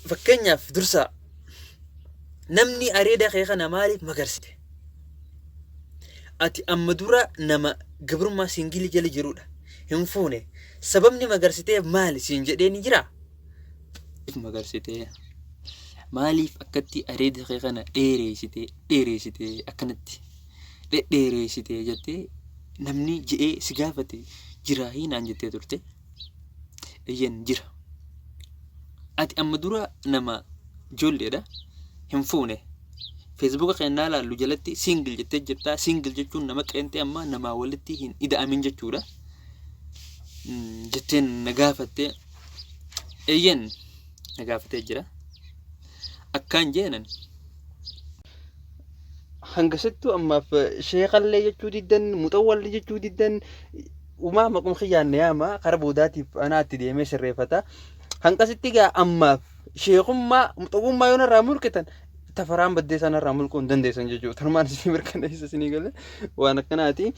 fakkeenyaaf dursa namni areeda kee kana maaliif magarsite? Ati amma dura nama gabrummaa singilii jala jirudha. Hin fuune. Sababni magarsiteef maali siin jedhee ni jira? Magarsitee maaliif akkatti areeda kee kana dheereessitee akkanatti dheereessitee jettee namni je'ee si gaafate jira hinaan jettee turte. Iyyan jira. Ati amma dura nama ijoolleedha. Hin fuune. Facebook keenyaa laallu jalatti single jettee jirta. Single jechuun nama qeentee amma namaa walitti hin ida'amin jechuudha. Jetteen na gaafattee iyyan na gaafatee jira. Akkaan jeenan hangasattuu ammaaf sheekallee jechuu diddan muxawwallee jechuu diddan uumaa maqum xiyyaanne yaama kara boodaatiif anaatti deemee sirreeffata. Hanqasitti gaa ammaaf sheekummaa muxawwummaa yoo narraa mulqitan tafaraan baddee sanarraa mulquu hin dandeessan jechuudha. Tarmaan isin mirkaneessa isinii galee waan akkanaati.